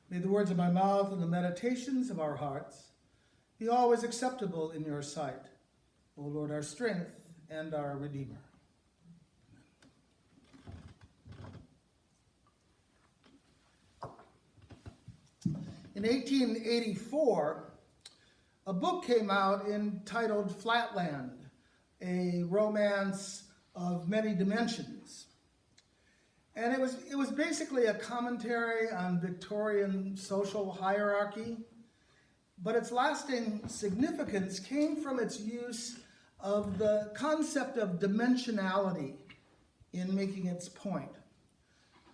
May the words of my mouth and the meditations of our hearts be always acceptable in your sight, O Lord, our strength and our Redeemer. In 1884, a book came out entitled Flatland, a romance of many dimensions. And it was basically a commentary on Victorian social hierarchy, but its lasting significance came from its use of the concept of dimensionality in making its point.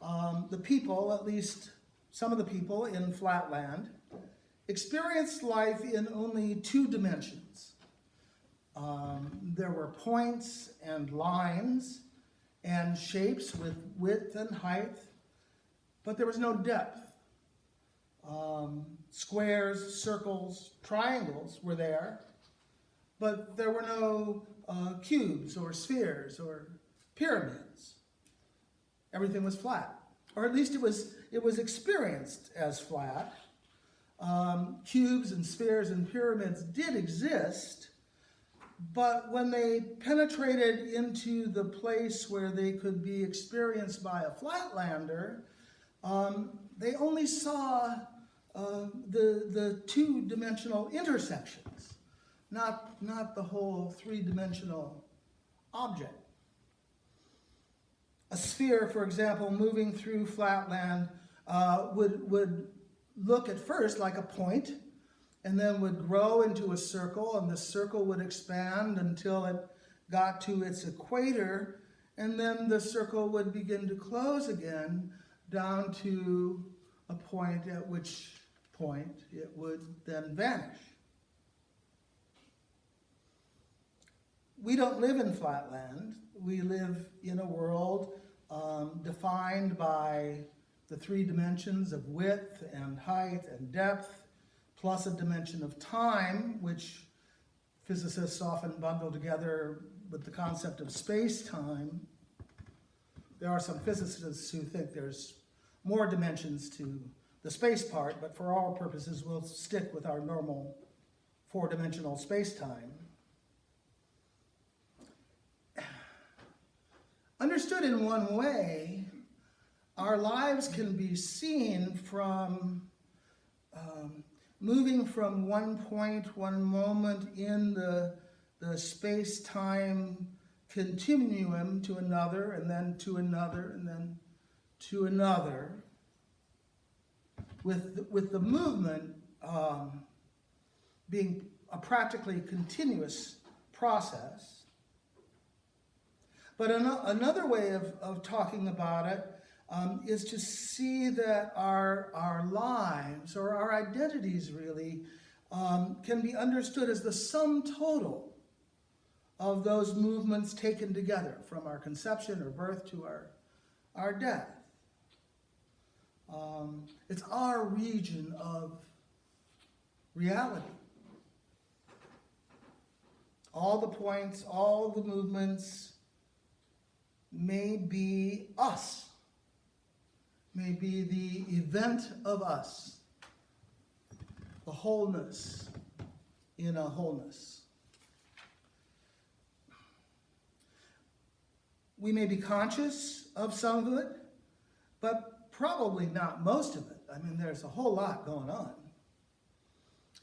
The people, at least some of the people in Flatland, experienced life in only two dimensions. There were points and lines and shapes with width and height, but there was no depth. Squares, circles, triangles were there, but there were no cubes or spheres or pyramids. Everything was flat, or at least it was experienced as flat. Cubes and spheres and pyramids did exist, but when they penetrated into the place where they could be experienced by a flatlander, they only saw the two-dimensional intersections, not the whole three-dimensional object. A sphere, for example, moving through flatland would look at first like a point, and then would grow into a circle, and the circle would expand until it got to its equator, and then the circle would begin to close again down to a point at which point it would then vanish. We don't live in flatland. We live in a world defined by the three dimensions of width and height and depth, plus a dimension of time, which physicists often bundle together with the concept of space-time. There are some physicists who think there's more dimensions to the space part, but for our purposes, we'll stick with our normal four-dimensional space-time. Understood in one way, our lives can be seen from moving from one point, one moment in the space-time continuum to another, and then to another, and then to another, with the movement being a practically continuous process. But another way of talking about it is to see that our lives, or our identities really, can be understood as the sum total of those movements taken together from our conception or birth to our death. It's our region of reality. All the points, all the movements may be us, may be the event of us, the wholeness in a wholeness. We may be conscious of some of it, but probably not most of it. I mean, there's a whole lot going on.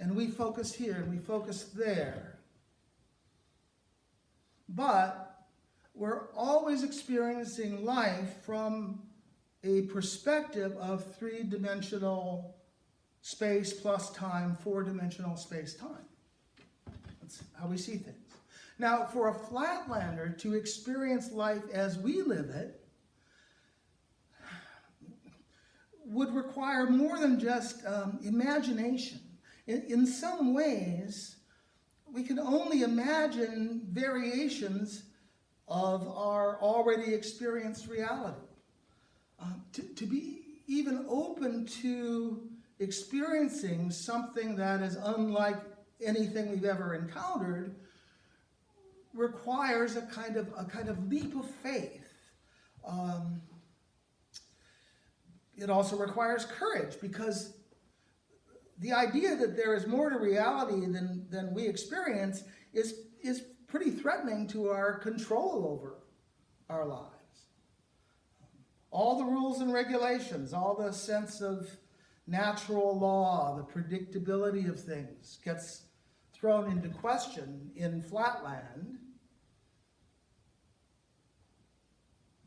And we focus here and we focus there. But we're always experiencing life from a perspective of three-dimensional space plus time, four-dimensional space-time. That's how we see things. Now, for a flatlander to experience life as we live it would require more than just imagination. In some ways, we can only imagine variations of our already experienced reality. To be even open to experiencing something that is unlike anything we've ever encountered requires a kind of leap of faith. It also requires courage, because the idea that there is more to reality than we experience is pretty threatening to our control over our lives. All the rules and regulations, all the sense of natural law, the predictability of things gets thrown into question in Flatland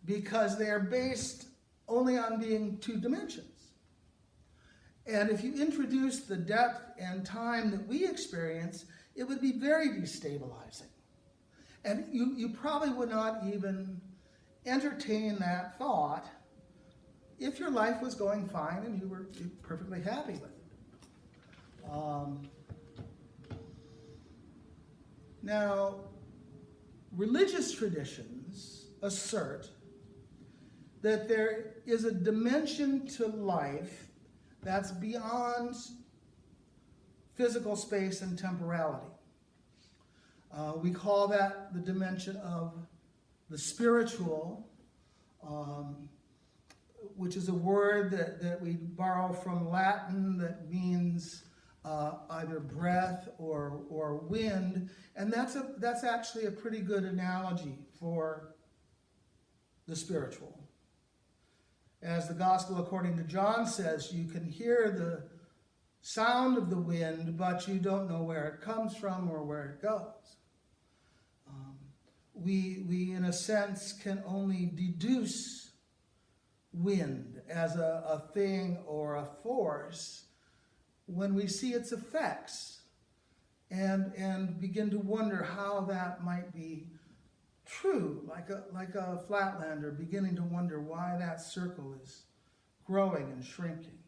because they are based only on being two dimensions. And if you introduce the depth and time that we experience, it would be very destabilizing. And you probably would not even entertain that thought if your life was going fine and you were perfectly happy with it. Now, religious traditions assert that there is a dimension to life that's beyond physical space and temporality. We call that the dimension of the spiritual, which is a word that we borrow from Latin that means either breath or wind, and that's actually a pretty good analogy for the spiritual. As the Gospel according to John says, you can hear the sound of the wind, but you don't know where it comes from or where it goes. We in a sense, can only deduce wind as a thing or a force when we see its effects and begin to wonder how that might be true, like a flatlander beginning to wonder why that circle is growing and shrinking.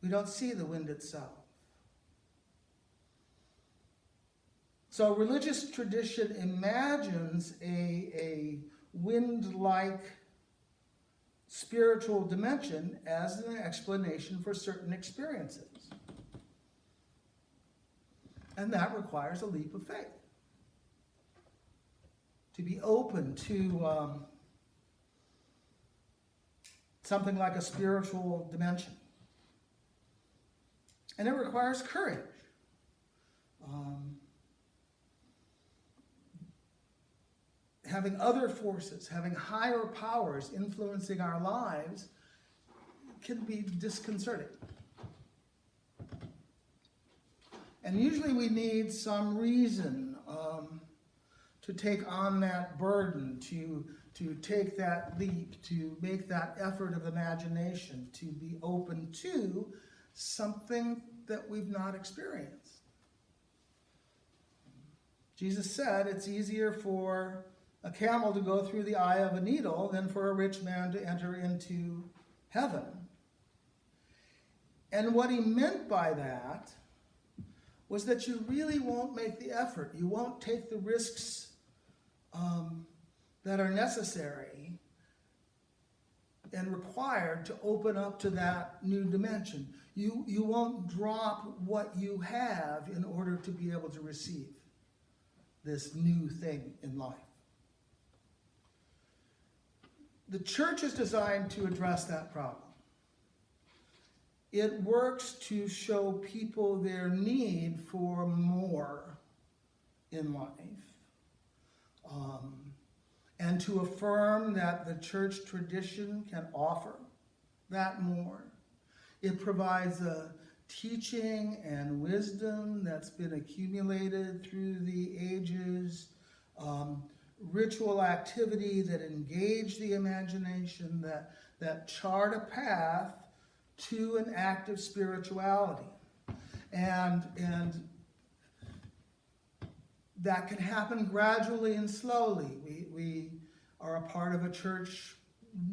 We don't see the wind itself. So religious tradition imagines a wind-like spiritual dimension as an explanation for certain experiences. And that requires a leap of faith. To be open to something like a spiritual dimension. And it requires courage. Having other forces, having higher powers influencing our lives can be disconcerting. And usually we need some reason to take on that burden, to take that leap, to make that effort of imagination, to be open to something that we've not experienced. Jesus said it's easier for a camel to go through the eye of a needle than for a rich man to enter into heaven. And what he meant by that was that you really won't make the effort. You won't take the risks that are necessary and required to open up to that new dimension. You won't drop what you have in order to be able to receive this new thing in life. The church is designed to address that problem. It works to show people their need for more in life, and to affirm that the church tradition can offer that more. It provides a teaching and wisdom that's been accumulated through the ages, ritual activity that engage the imagination, that chart a path to an active spirituality. And that can happen gradually and slowly. We are a part of a church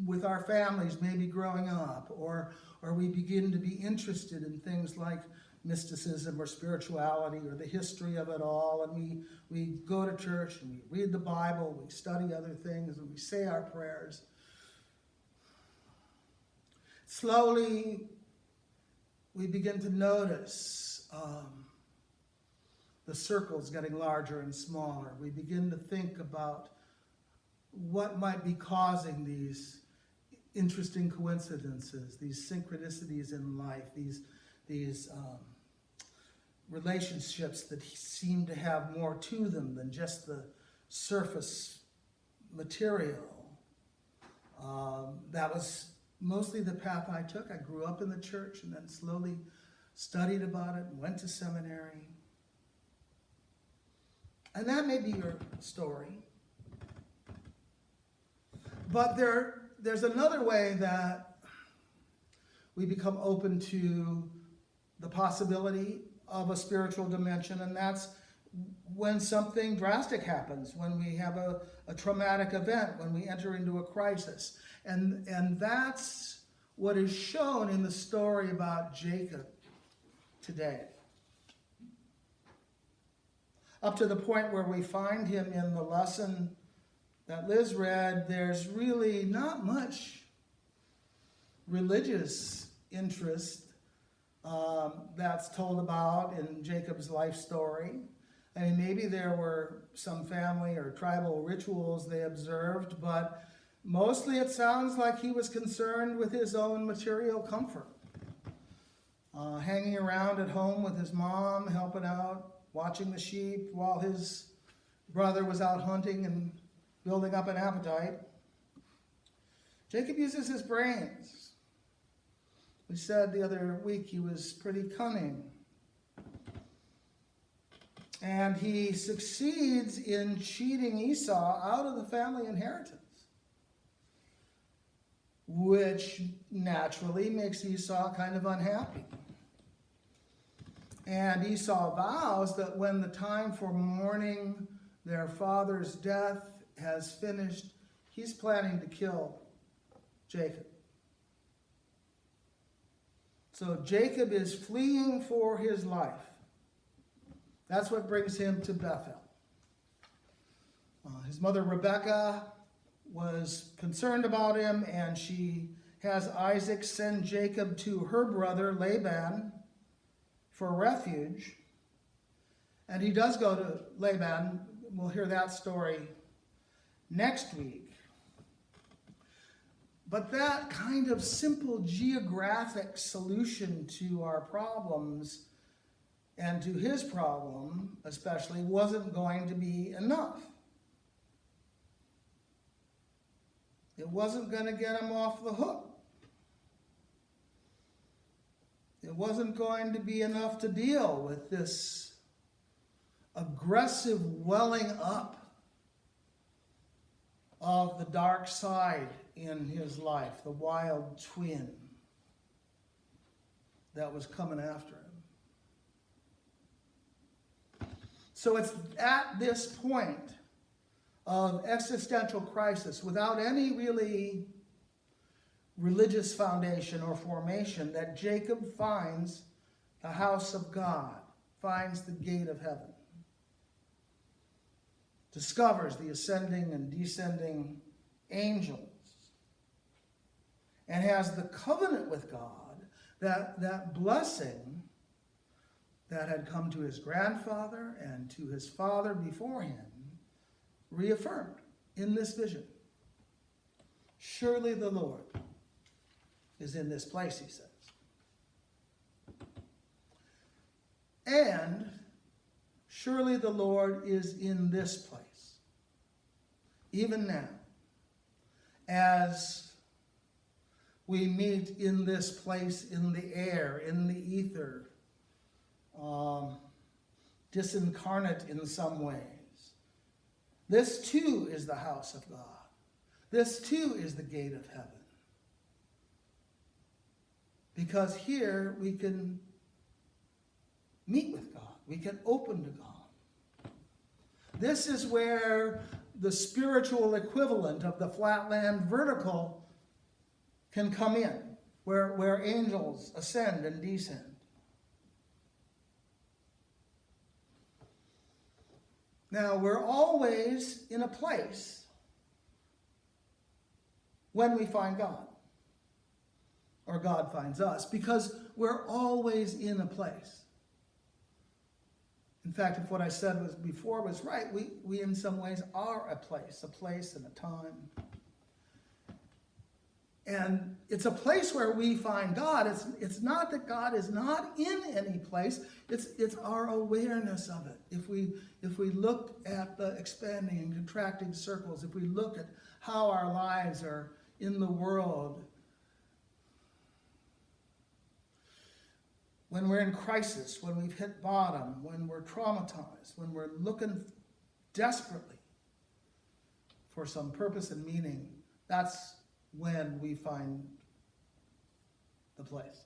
with our families, maybe growing up, or we begin to be interested in things like mysticism or spirituality or the history of it all, and we go to church and we read the Bible, we study other things, and we say our prayers. Slowly, we begin to notice the circles getting larger and smaller. We begin to think about what might be causing these interesting coincidences, these synchronicities in life, these these relationships that seem to have more to them than just the surface material. That was mostly the path I took. I grew up in the church and then slowly studied about it and went to seminary. And that may be your story. But there's another way that we become open to the possibility of a spiritual dimension, and that's when something drastic happens, when we have a traumatic event, when we enter into a crisis. And that's what is shown in the story about Jacob today. Up to the point where we find him in the lesson that Liz read, there's really not much religious interest that's told about in Jacob's life story. I mean, maybe there were some family or tribal rituals they observed, but mostly it sounds like he was concerned with his own material comfort. Hanging around at home with his mom, helping out, watching the sheep while his brother was out hunting and building up an appetite. Jacob uses his brains. We said the other week he was pretty cunning. And he succeeds in cheating Esau out of the family inheritance, which naturally makes Esau kind of unhappy. And Esau vows that when the time for mourning their father's death has finished, he's planning to kill Jacob. So Jacob is fleeing for his life. That's what brings him to Bethel. His mother Rebekah was concerned about him, and she has Isaac send Jacob to her brother Laban for refuge. And he does go to Laban. We'll hear that story next week. But that kind of simple geographic solution to our problems and to his problem especially wasn't going to be enough. It wasn't going to get him off the hook. It wasn't going to be enough to deal with this aggressive welling up of the dark side in his life, the wild twin that was coming after him. So it's at this point of existential crisis, without any really religious foundation or formation, that Jacob finds the house of God, finds the gate of heaven, discovers the ascending and descending angels, and has the covenant with God, that blessing that had come to his grandfather and to his father before him, reaffirmed in this vision. Surely the Lord is in this place, he says. And surely the Lord is in this place, even now, as we meet in this place, in the air, in the ether, disincarnate in some ways. This too is the house of God. This too is the gate of heaven. Because here we can meet with God. We can open to God. This is where the spiritual equivalent of the flatland vertical can come in, where angels ascend and descend. Now, we're always in a place when we find God, or God finds us, because we're always in a place. In fact, if what I said was before was right, we in some ways are a place and a time. And it's a place where we find God. It's not that God is not in any place. It's our awareness of it. If we look at the expanding and contracting circles, if we look at how our lives are in the world, when we're in crisis, when we've hit bottom, when we're traumatized, when we're looking desperately for some purpose and meaning, that's when we find the place.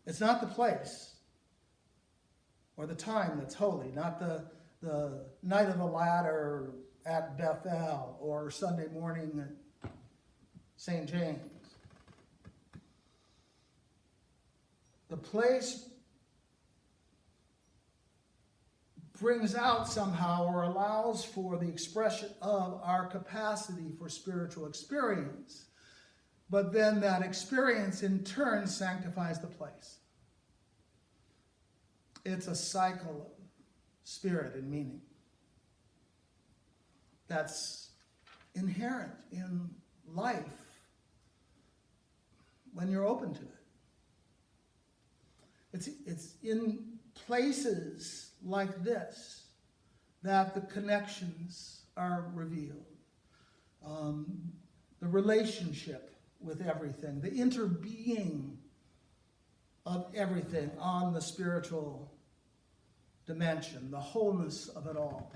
It's not the place or the time that's holy, not the night of the ladder at Bethel or Sunday morning at St. James. The place brings out somehow or allows for the expression of our capacity for spiritual experience. But then that experience in turn sanctifies the place. It's a cycle of spirit and meaning that's inherent in life when you're open to it. It's in places like this that the connections are revealed. The relationship with everything, the interbeing of everything on the spiritual dimension, the wholeness of it all.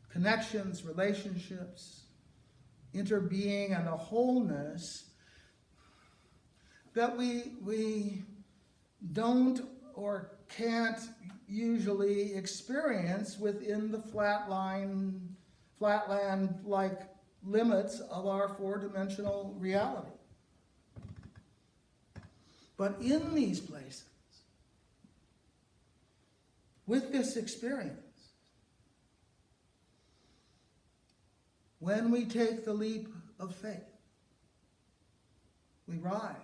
Connections, relationships, interbeing, and the wholeness that we don't or can't usually experience within the flatland-like limits of our four-dimensional reality. But in these places, with this experience, when we take the leap of faith, we rise,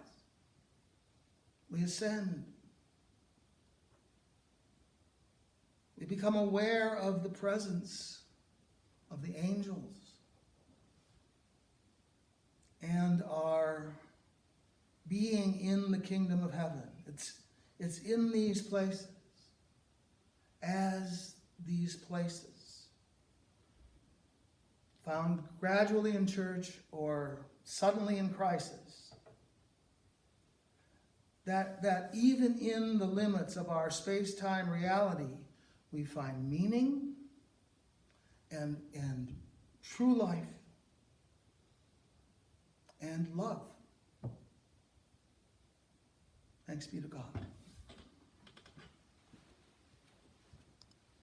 we ascend, we become aware of the presence of the angels and our being in the kingdom of heaven. It's in these places, as these places, found gradually in church or suddenly in crisis, that even in the limits of our space-time reality, we find meaning and true life and love. Thanks be to God.